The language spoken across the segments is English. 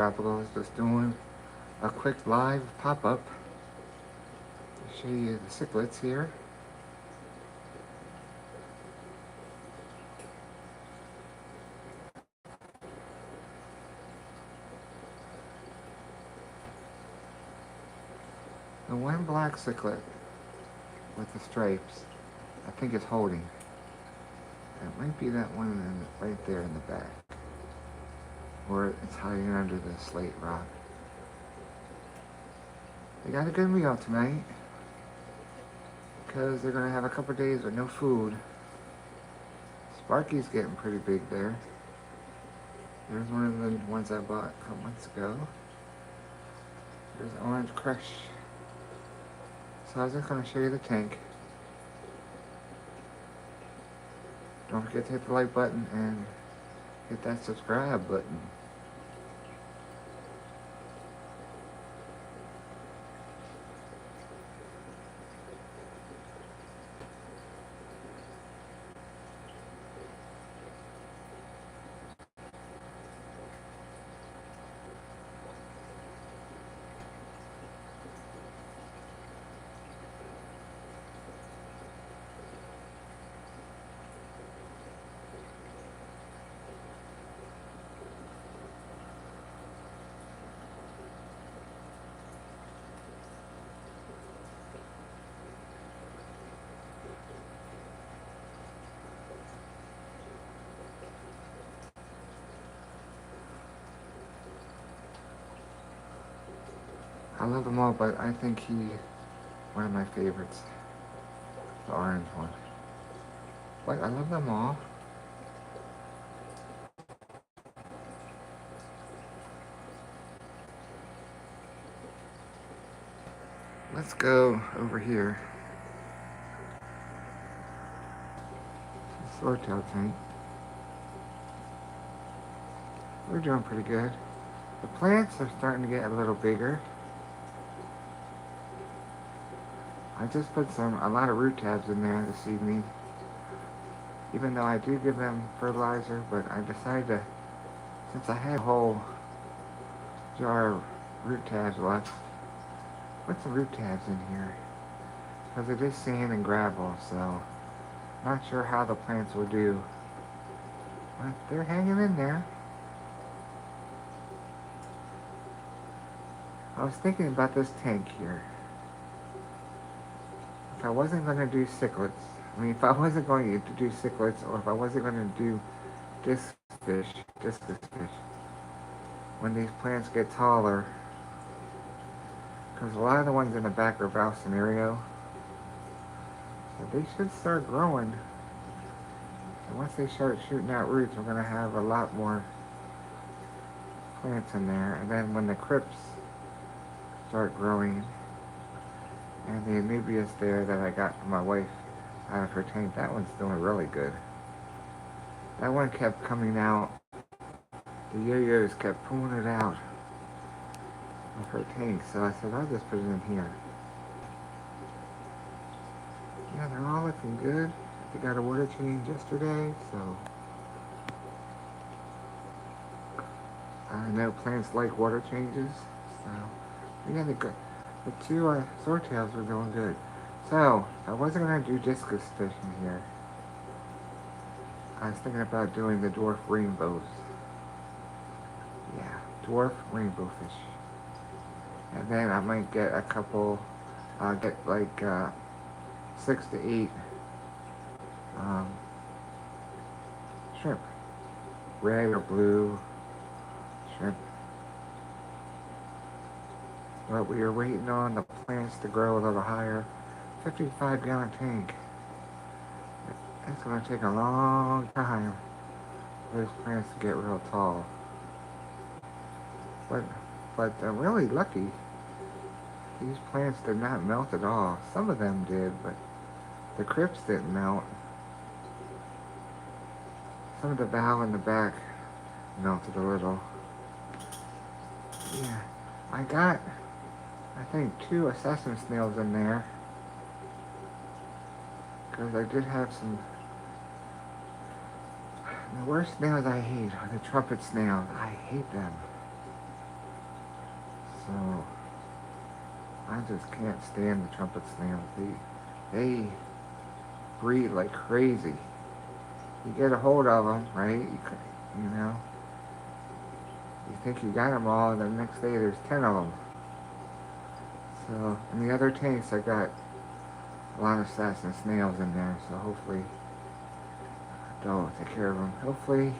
Tropicals, just doing a quick live pop-up to show you the cichlids here. The one black cichlid with the stripes, I think it's holding. It might be that one right there in the back, or it's hiding under the slate rock. They got a good meal tonight because they're gonna have a couple days with no food. Sparky's getting pretty big there. There's one of the ones I bought a couple months ago. There's Orange Crush. So I was just going to show you the tank. Don't forget to hit the like button and hit that subscribe button. I love them all, but I think one of my favorites, the orange one. But I love them all. Let's go over here. Swordtail tank. We're doing pretty good. The plants are starting to get a little bigger. I just put a lot of root tabs in there this evening. Even though I do give them fertilizer, but I decided to, since I had a whole jar of root tabs left, put some root tabs in here. Because it is sand and gravel, so not sure how the plants will do. But they're hanging in there. I was thinking about this tank here. If I wasn't going to do cichlids, if I wasn't going to do cichlids, or if I wasn't going to do discus fish, when these plants get taller, because a lot of the ones in the back are Valsinario, so they should start growing. And once they start shooting out roots, we're going to have a lot more plants in there. And then when the crypts start growing, and the Anubias there that I got from my wife out of her tank, that one's doing really good. That one kept coming out. The yo-yos kept pulling it out of her tank, so I said, I'll just put it in here. Yeah, they're all looking good. They got a water change yesterday, so I know plants like water changes, so yeah, they're good. The two swordtails were doing good. So, I wasn't going to do discus fish in here. I was thinking about doing the dwarf rainbows. Yeah, dwarf rainbow fish. And then I might get a couple, get like 6 to 8 shrimp. Red or blue shrimp. But we are waiting on the plants to grow a little higher. 55-gallon tank. It's going to take a long time for those plants to get real tall. But I'm really lucky. These plants did not melt at all. Some of them did, but the crypts didn't melt. Some of the bough in the back melted a little. Yeah, I got, I think, 2 assassin snails in there. Because I did have some. The worst snails I hate are the trumpet snails. I hate them. So I just can't stand the trumpet snails. They breed like crazy. You get a hold of them, right? You know, you think you got them all, and the next day there's 10 of them. So in the other tanks, I got a lot of assassin snails in there. So hopefully they'll take care of them. Hopefully,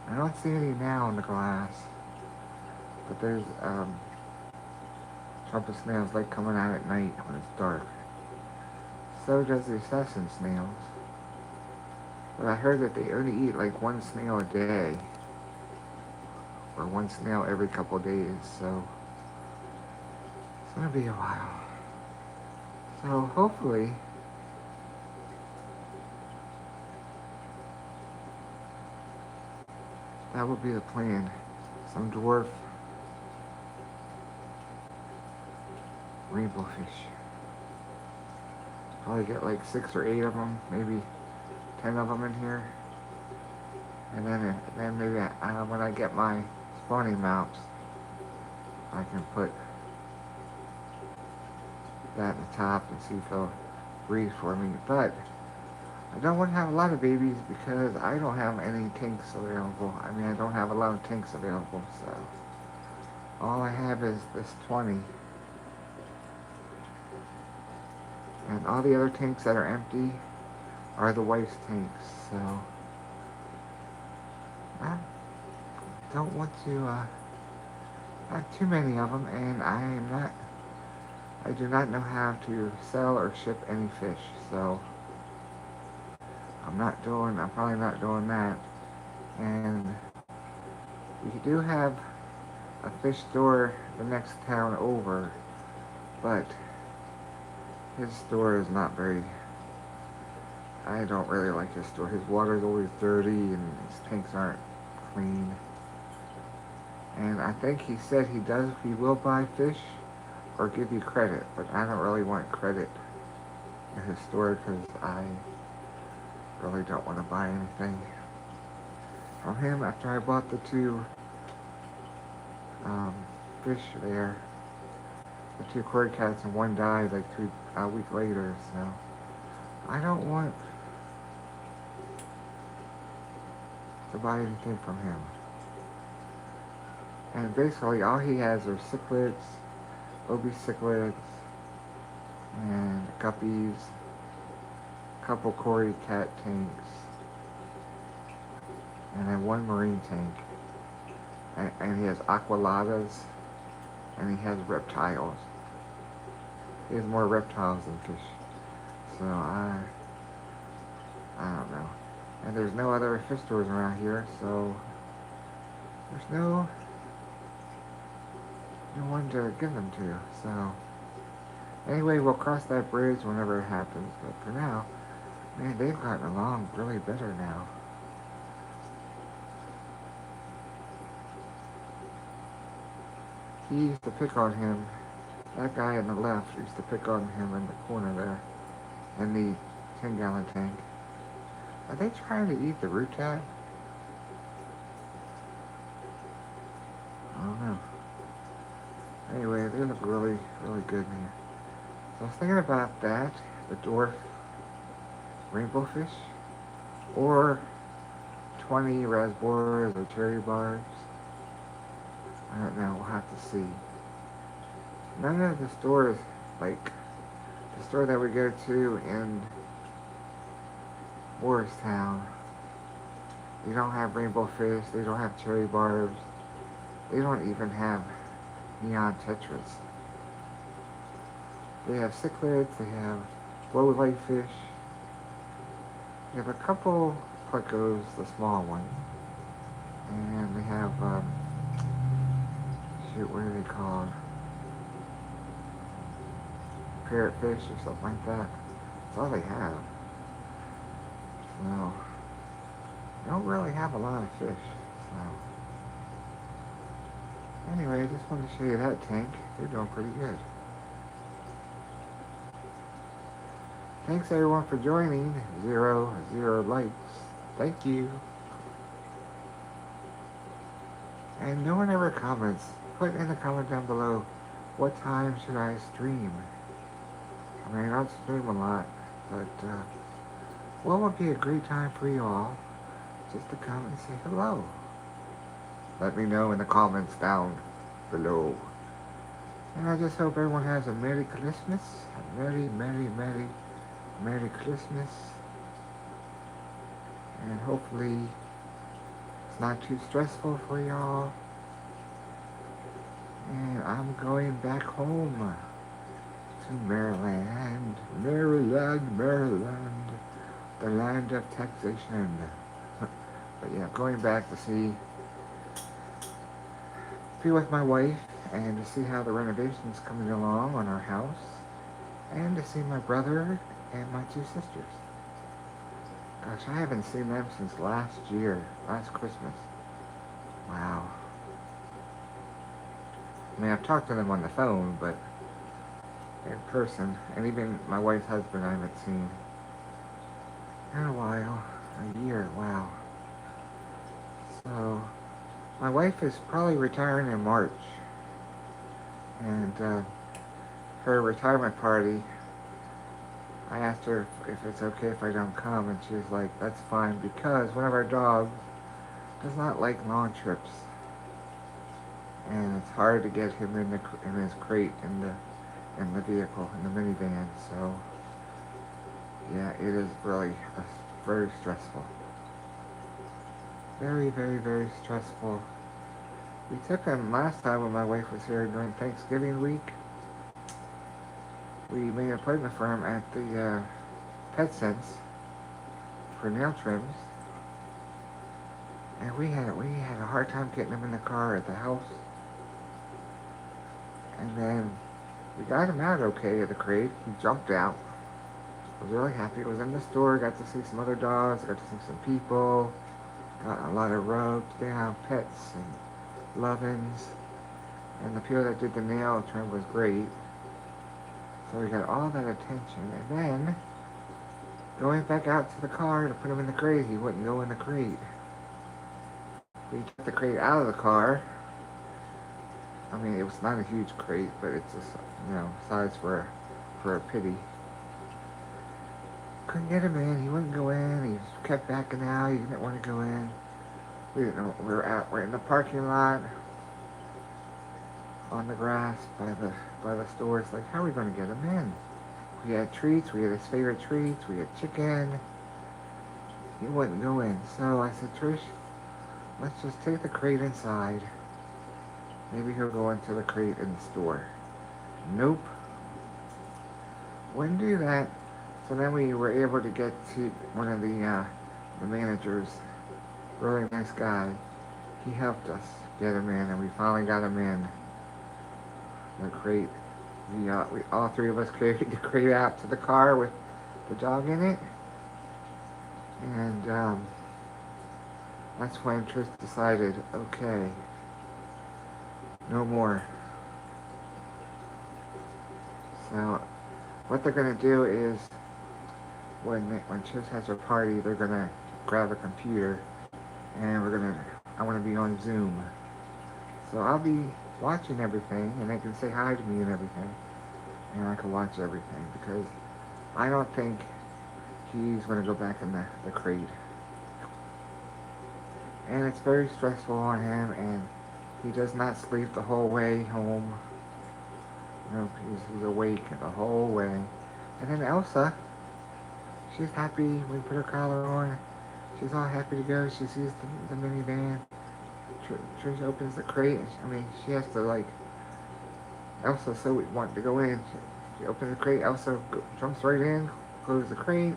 I don't see any now in the glass, but there's trumpet snails like coming out at night when it's dark. So does the assassin snails. But I heard that they only eat like one snail a day, or one snail every couple of days, so it's gonna be a while. So hopefully that would be the plan. Some dwarf rainbow fish. Probably get like 6 or 8 of them, maybe 10 of them in here. And then maybe when I get my spawning mounts, I can put that at the top and see if they'll breed for me. But I don't want to have a lot of babies because I don't have any tanks available. I mean, I don't have a lot of tanks available, so all I have is this 20. And all the other tanks that are empty are the wife's tanks, so I don't want to have too many of them, and I do not know how to sell or ship any fish, so I'm probably not doing that. And we do have a fish store the next town over, but his store is not very, I don't really like his store. His water is always dirty and his tanks aren't clean. And I think he said he will buy fish or give you credit, but I don't really want credit in his store because I really don't want to buy anything from him after I bought the 2 fish there. The 2 cord cats and 1 died like a week later, so I don't want to buy anything from him. And basically all he has are cichlids, obese cichlids, and guppies, a couple cory cat tanks, and then 1 marine tank. And he has aqualadas, and he has reptiles. He has more reptiles than fish. So I don't know. And there's no other fish stores around here, so there's no one to give them to. So anyway, we'll cross that bridge whenever it happens. But for now, man, they've gotten along really better now. He used to pick on him. That guy on the left used to pick on him in the corner there, in the 10-gallon tank. Are they trying to eat the root tab? I don't know. Anyway, they look really, really good in here. So I was thinking about that, the dwarf rainbow fish, or 20 raspberries or cherry barbs. I don't know, we'll have to see. None of the stores, like the store that we go to in Morristown, they don't have rainbow fish, they don't have cherry barbs, they don't even have neon tetras. They have cichlids, they have glow light fish, they have a couple plecos, the small ones, and they have, what are they called? Parrotfish or something like that. That's all they have. So, they don't really have a lot of fish. So, anyway, I just wanted to show you that tank. They're doing pretty good. Thanks everyone for joining. 0 likes. Thank you. And no one ever comments put in the comment down below, what time should I stream? I mean, I don't stream a lot, but what would be a great time for you all just to come and say hello? Let me know in the comments down below. And I just hope everyone has a Merry Christmas. A Merry, Merry, Merry, Merry Christmas. And hopefully it's not too stressful for y'all. And I'm going back home to Maryland. Maryland, Maryland. The land of taxation. But yeah, going back to be with my wife and to see how the renovation's coming along on our house. And to see my brother and my two sisters. Gosh, I haven't seen them since last Christmas. Wow. I mean, I've talked to them on the phone, but in person, and even my wife's husband I haven't seen in a while. A year, wow. So, my wife is probably retiring in March. And her retirement party, I asked her if it's okay if I don't come, and she was like, that's fine, because one of our dogs does not like long trips. And it's hard to get him in his crate in the vehicle, in the minivan. So yeah, it is really very stressful. Very, very, very stressful. We took him last time when my wife was here during Thanksgiving week. We made an appointment for him at the PetSense for nail trims. And we had a hard time getting him in the car at the house. And then we got him out okay of the crate. He jumped out. I was really happy. He was in the store. Got to see some other dogs. Got to see some people. Got a lot of rubbed down pets and lovin's. And the people that did the nail trim was great. So we got all that attention. And then, going back out to the car to put him in the crate, he wouldn't go in the crate. We took the crate out of the car. I mean, it was not a huge crate, but it's just, size for a pity. Couldn't get him in. He wouldn't go in. He kept backing out. He didn't want to go in. We didn't know. We're in the parking lot on the grass by the store. It's like, how are we going to get him in? We had treats. We had his favorite treats. We had chicken. He wouldn't go in. So I said, Trish, let's just take the crate inside. Maybe he'll go into the crate in the store. Nope. Wouldn't do that. So then we were able to get to one of the managers, really nice guy. He helped us get him in, and we finally got him in the crate. We all three of us carried the crate out to the car with the dog in it. And that's when Trish decided, okay, no more. So what they're going to do is when Trish has her party, they're going to grab a computer and I want to be on Zoom. So I'll be watching everything and they can say hi to me and everything. And I can watch everything because I don't think he's going to go back in the crate. And it's very stressful on him, and he does not sleep the whole way home. He's awake the whole way. And then Elsa, she's happy. We put her collar on. She's all happy to go. She sees the minivan. Trish opens the crate. She has to Elsa so we want to go in. She opens the crate. Elsa jumps right in, closes the crate.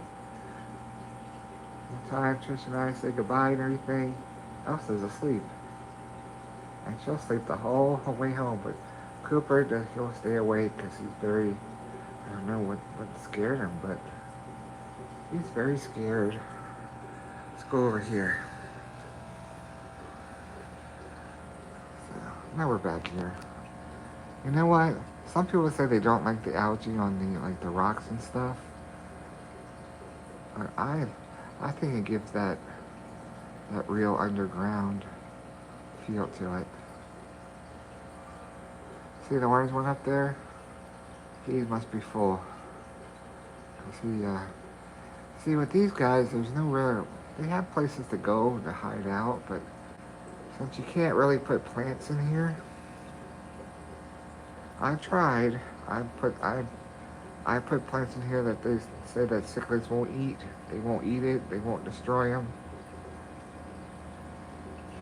In time, Trish and I say goodbye and everything. Elsa's asleep. And she'll sleep the whole way home. But Cooper, he'll stay awake because he's very, I don't know what scared him, but he's very scared. Let's go over here. So, now we're back here. You know what? Some people say they don't like the algae on the rocks and stuff. But I think it gives that real underground feel to it. See the orange one up there? He must be full. See with these guys, there's no real, they have places to go to hide out, but since you can't really put plants in here, I tried. I put plants in here that they say that cichlids won't eat. They won't eat it. They won't destroy them.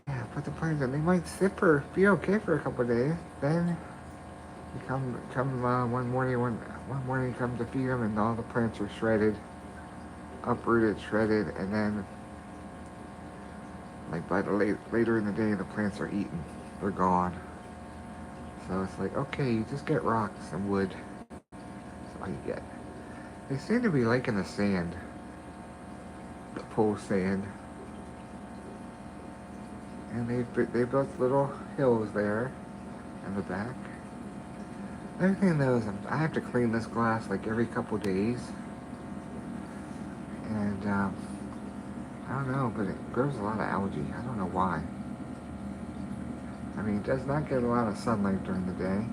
Yeah, put the plants in. They might sit for, be okay for a couple of days. Then you come one morning you come to feed them, and all the plants are shredded, uprooted, shredded, and then like by the later in the day, the plants are eaten. They're gone. So it's like, okay, you just get rocks and wood. That's all you get. They seem to be liking the sand. The pool sand. And they built little hills there in the back. Everything though is, I have to clean this glass like every couple days. And I don't know, but it grows a lot of algae. I don't know why. I mean, it does not get a lot of sunlight during the day,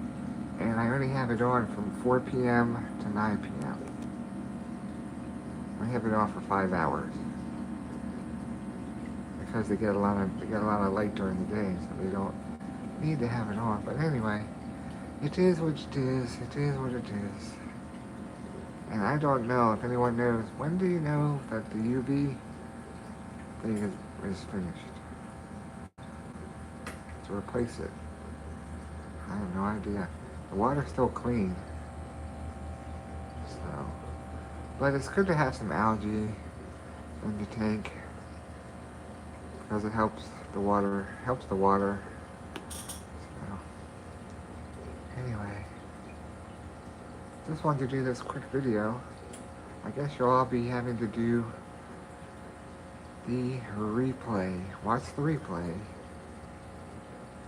and I only have it on from 4 p.m. to 9 p.m. I have it on for 5 hours because they get a lot of light during the day, so they don't need to have it on. But anyway, it is what it is. It is what it is. And I don't know if anyone knows. When do you know that the UV thing is finished? To replace it. I have no idea. The water's still clean. So, but it's good to have some algae in the tank because it helps the water. So, anyway, just wanted to do this quick video. I guess you'll all be having to do the replay. Watch the replay.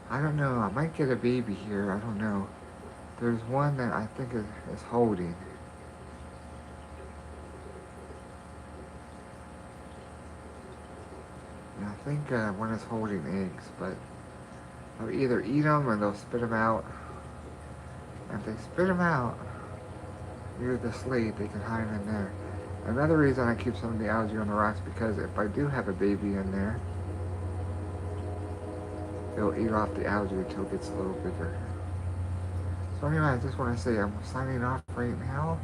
I don't know, I might get a baby here, I don't know. There's one that I think is holding. And I think one is holding eggs, but they'll either eat them or they'll spit them out. And if they spit them out near the slate, they can hide in there. Another reason I keep some of the algae on the rocks, because if I do have a baby in there, it'll eat off the algae until it gets a little bigger. So anyway, I just want to say I'm signing off right now.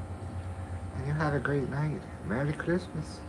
And you have a great night. Merry Christmas.